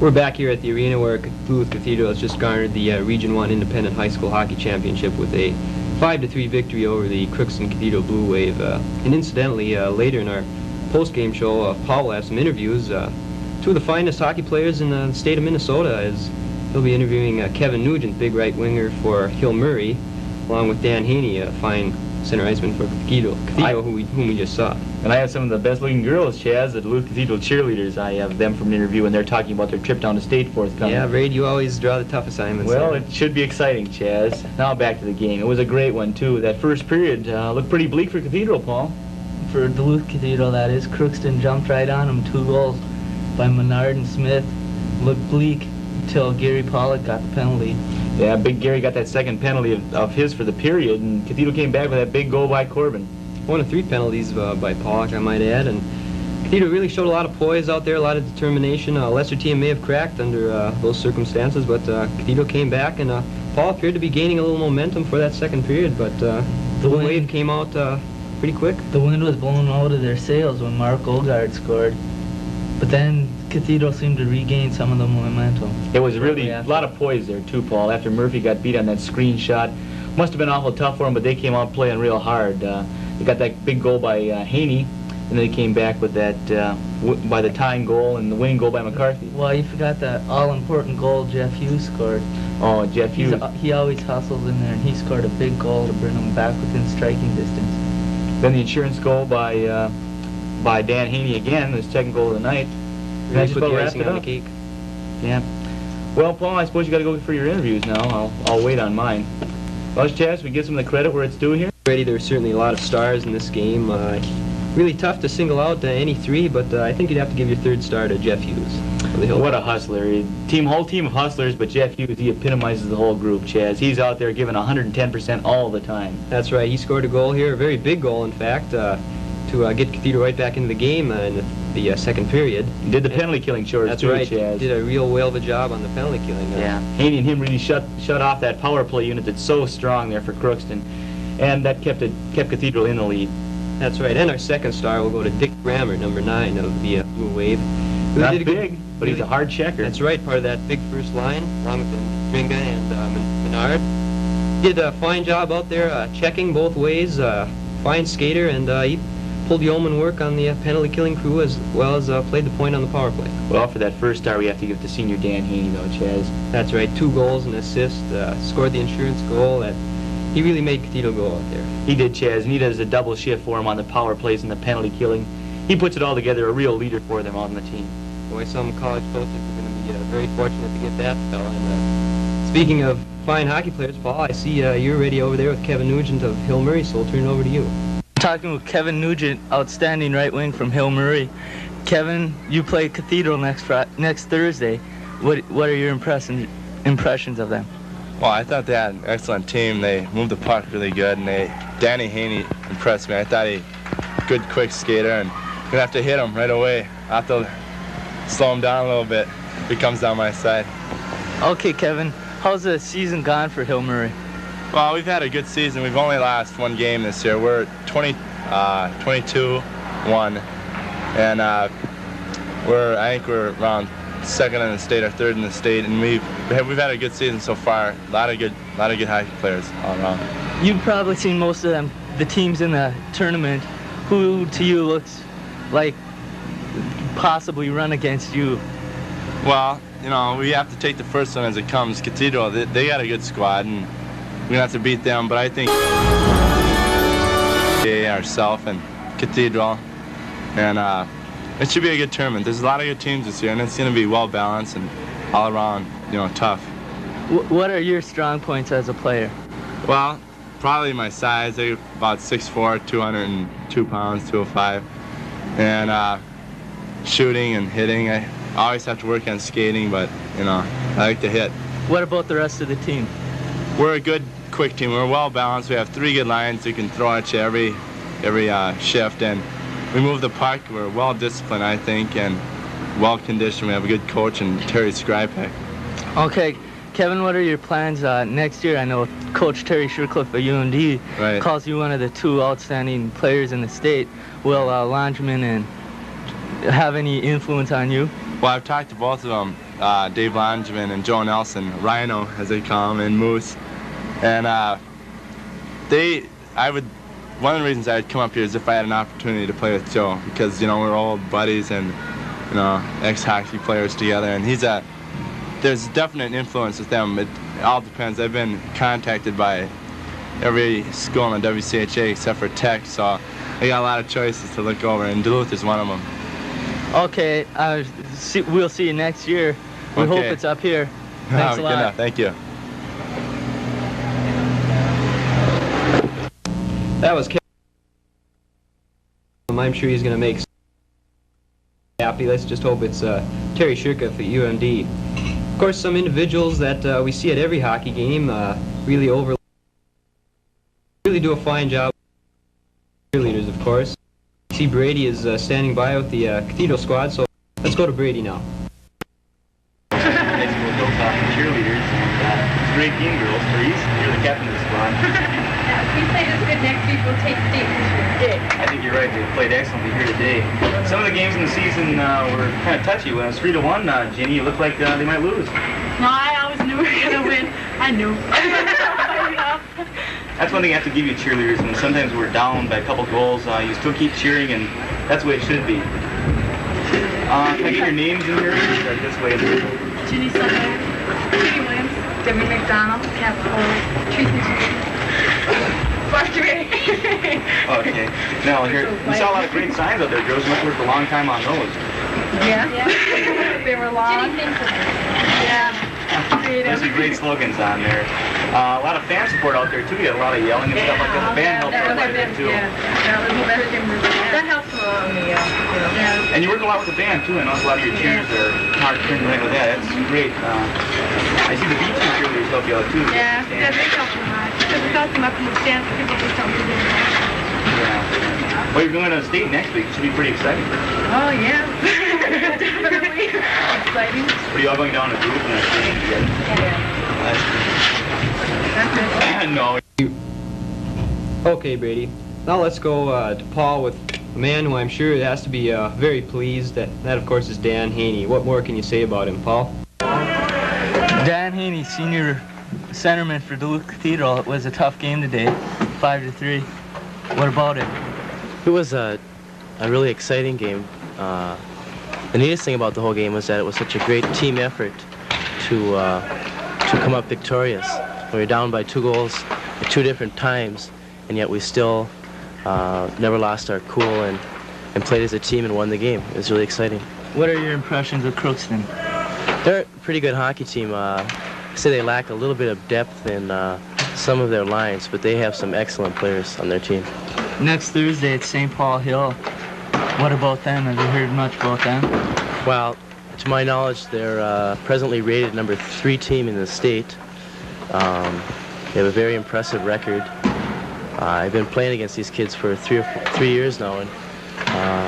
We're back here at the arena where Duluth Cathedral has just garnered the Region 1 Independent High School Hockey Championship with a 5-3 victory over the Crookston Cathedral Blue Wave. And incidentally, later in our post-game show, Paul will have some interviews. Two of the finest hockey players in the state of Minnesota, as he'll be interviewing Kevin Nugent, big right winger for Hill Murray, along with Dan Haney, a fine center iceman for Cathedral whom we just saw. And I have some of the best-looking girls, Chaz, the Duluth Cathedral cheerleaders. I have them from an interview, and they're talking about their trip down to state forthcoming. Yeah, Braid, you always draw the tough assignments. Well, it should be exciting, Chaz. Now back to the game. It was a great one, too. That first period looked pretty bleak for Cathedral, Paul. For Duluth Cathedral, that is. Crookston jumped right on them. 2 goals by Menard and Smith. Looked bleak until Gary Pollock got the penalty. Yeah, Big Gary got that second penalty of his for the period, and Cathedral came back with that big goal by Corbin. 1 of 3 penalties by Pollock, I might add, and Cathedral really showed a lot of poise out there, a lot of determination. A lesser team may have cracked under those circumstances, but Cathedral came back, and Paul appeared to be gaining a little momentum for that second period, but the wave came out pretty quick. The wind was blowing out of their sails when Mark Olgard scored, but then Cathedral seemed to regain some of the momentum. It was really a lot of poise there, too, Paul, after Murphy got beat on that screen shot. Must have been awful tough for him, but they came out playing real hard. They got that big goal by Haney, and they came back with that by the tying goal and the winning goal by McCarthy. Well, you forgot that all-important goal Jeff Hughes scored. Oh, Jeff Hughes. He always hustles in there, and he scored a big goal to bring them back within striking distance. Then the insurance goal by Dan Haney again, his second goal of the night. Really put the icing on the cake. Yeah. Well, Paul, I suppose you got to go for your interviews now. I'll wait on mine. Well, Chaz, we give some of the credit where it's due here. Already, there were certainly a lot of stars in this game. Really tough to single out any 3, but I think you'd have to give your 3rd star to Jeff Hughes. What a hustler. Whole team of hustlers, but Jeff Hughes, he epitomizes the whole group, Chaz. He's out there giving 110% all the time. That's right. He scored a goal here, a very big goal, in fact, to get Cathedral right back into the game in the second period. He did the penalty killing chores, that's too, right. Chaz. Did a real whale of a job on the penalty killing. Yeah. Haney and him really shut off that power play unit that's so strong there for Crookston, and that kept Cathedral in the lead. That's right. And our 2nd star will go to Dick Grammer, number 9 of the Blue Wave. Not big, but he's a hard checker. That's right. Part of that big first line, along with Dringa and Menard. Did a fine job out there checking both ways. Fine skater, and he pulled yeoman work on the penalty killing crew as well as played the point on the power play. Well, for that first star, we have to give to senior Dan Haney, though, Chaz. That's right. 2 goals and an assist. Scored the insurance goal. He really made Cathedral go out there. He did, Chaz, and he does a double shift for him on the power plays and the penalty killing. He puts it all together, a real leader for them on the team. Boy, some college coaches are going to be very fortunate to get that fella. And speaking of fine hockey players, Paul, I see you're ready over there with Kevin Nugent of Hill Murray, so I'll turn it over to you. Talking with Kevin Nugent, outstanding right wing from Hill Murray. Kevin, you play Cathedral next Thursday. What are your impressions of them? Well, I thought they had an excellent team. They moved the puck really good, and Danny Haney impressed me. I thought he good, quick skater, and I'm gonna have to hit him right away. I have to slow him down a little bit if he comes down my side. Okay, Kevin, how's the season gone for Hill Murray? Well, we've had a good season. We've only lost 1 game this year. We're 22-1, and I think we're around 2nd in the state or 3rd in the state, and we've had a good season so far. A lot of good hockey players all around. You've probably seen most of them, the teams in the tournament. Who to you looks like possibly run against you? Well, we have to take the first one as it comes. Cathedral, they got a good squad, and we're gonna have to beat them. But I think ourselves and Cathedral, and it should be a good tournament. There's a lot of good teams this year, and it's going to be well-balanced and all around, tough. What are your strong points as a player? Well, probably my size. I'm about 6'4", 202 pounds, 205. And shooting and hitting. I always have to work on skating, but, I like to hit. What about the rest of the team? We're a good, quick team. We're well-balanced. We have 3 good lines we can throw at you every shift, and we move the puck. We're well-disciplined, I think, and well-conditioned. We have a good coach in Terry Skrypek. Okay, Kevin, what are your plans next year? I know Coach Terry Shercliffe of UND calls you one of the 2 outstanding players in the state. Will Longeman have any influence on you? Well, I've talked to both of them, Dave Langevin and Joe Nelson, Rhino, as they call him, and Moose. And one of the reasons I'd come up here is if I had an opportunity to play with Joe, because, you know, we're old buddies and, you know, ex-hockey players together, and there's definite influence with them. It all depends. I've been contacted by every school in the WCHA except for Tech, so I got a lot of choices to look over, and Duluth is one of them. Okay, we'll see you next year. We hope it's up here. Thanks a lot. Good enough. Thank you. That was Kevin. I'm sure he's going to make happy. Let's just hope it's Terry Shirka for UMD. Of course, some individuals that we see at every hockey game really do a fine job. Cheerleaders, of course. See, Brady is standing by with the Cathedral squad, so let's go to Brady now. High school Hilltop Cheerleaders, and great game, girls. Please, you're the captain of the squad. If we play this good next week, we'll take state this year. I think you're right. They played excellently here today. Some of the games in the season were kind of touchy. When it was 3-1, Ginny, it looked like they might lose. No, I always knew we were going to win. I knew. That's one thing I have to give you cheerleaders. When sometimes we're down by a couple goals, you still keep cheering, and that's the way it should be. Can I get your names in here? Start this way. Ginny Sutton, Judy Williams, Debbie McDonald, Kat Cole, Tracy Marjorie. Okay. Now, here, we saw a lot of great signs out there, girls. You must have worked a long time on those. Yeah. They were long. Yeah. There's some great slogans on there. A lot of fan support out there, too. You had a lot of yelling and stuff like that. The band helped out quite a bit, too. That helps a lot. Yeah. And you work a lot with the band, too. I know a lot of your cheers are hard to right with that. That's great. I see the B2 cheerleaders help you out, too. Yeah, they help a lot. Because without them up in the stands, people just don't do it. Yeah. Well, you're going to state next week. It should be pretty exciting. Oh, yeah. Definitely. Exciting. Are you all going down to group and skating together? Yeah. No. Okay, Brady. Now let's go to Paul with a man who I'm sure has to be very pleased. That, of course, is Dan Haney. What more can you say about him, Paul? Dan Haney, senior centerman for Duluth Cathedral. It was a tough game today, 5-3. What about it? It was a really exciting game. The neatest thing about the whole game was that it was such a great team effort to come up victorious. We were down by 2 goals at 2 different times, and yet we still never lost our cool and played as a team and won the game. It was really exciting. What are your impressions of Crookston? They're a pretty good hockey team. I say they lack a little bit of depth in some of their lines, but they have some excellent players on their team. Next Thursday at St. Paul Hill. What about them? Have you heard much about them? Well, to my knowledge, they're presently rated number 3 team in the state. They have a very impressive record. I've been playing against these kids for 3 years now, and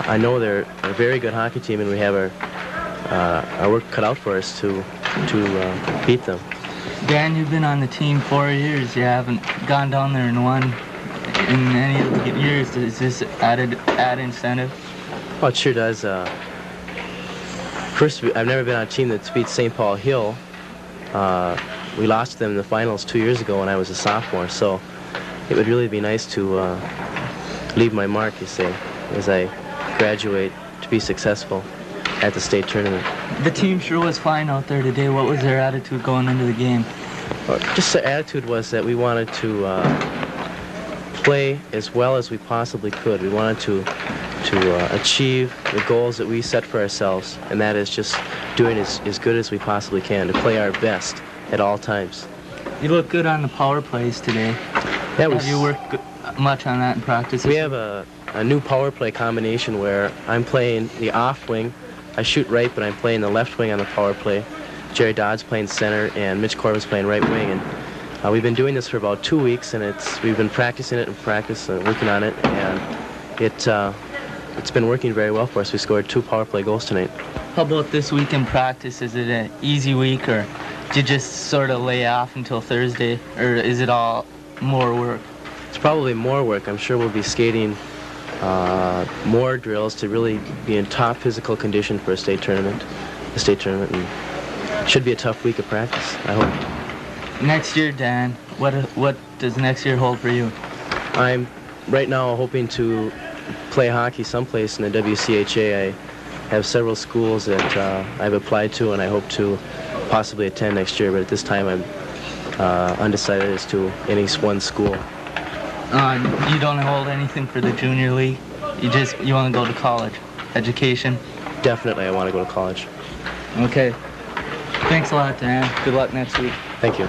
I know they're a very good hockey team, and we have our work cut out for us to beat them. Dan, you've been on the team 4 years. You haven't gone down there and won in any of the years. Is this add incentive? Well, it sure does. First, I've never been on a team that's beat St. Paul Hill. We lost to them in the finals 2 years ago when I was a sophomore, so it would really be nice to leave my mark, you say, as I graduate to be successful at the state tournament. The team sure was fine out there today. What was their attitude going into the game? Well, just the attitude was that we wanted to play as well as we possibly could. We wanted to achieve the goals that we set for ourselves, and that is just doing as good as we possibly can, to play our best at all times. You look good on the power plays today. Have you worked much on that in practice? We have a new power play combination where I'm playing the off wing. I shoot right, but I'm playing the left wing on the power play. Jerry Dodd's playing center, and Mitch Corbin's playing right wing. And we've been doing this for about 2 weeks, and we've been practicing it and working on it, and it's been working very well for us. We scored 2 power play goals tonight. How about this week in practice? Is it an easy week, or do you just sort of lay off until Thursday, or is it all more work? It's probably more work. I'm sure we'll be skating more drills to really be in top physical condition for a state tournament. the state tournament, and should be a tough week of practice, I hope. Next year, Dan, what does next year hold for you? I'm right now hoping to play hockey someplace in the WCHA. I have several schools that I've applied to, and I hope to possibly attend next year, but at this time I'm undecided as to any one school. You don't hold anything for the junior league? You want to go to college? Education? Definitely I want to go to college. Okay. Thanks a lot, Dan. Good luck next week. Thank you.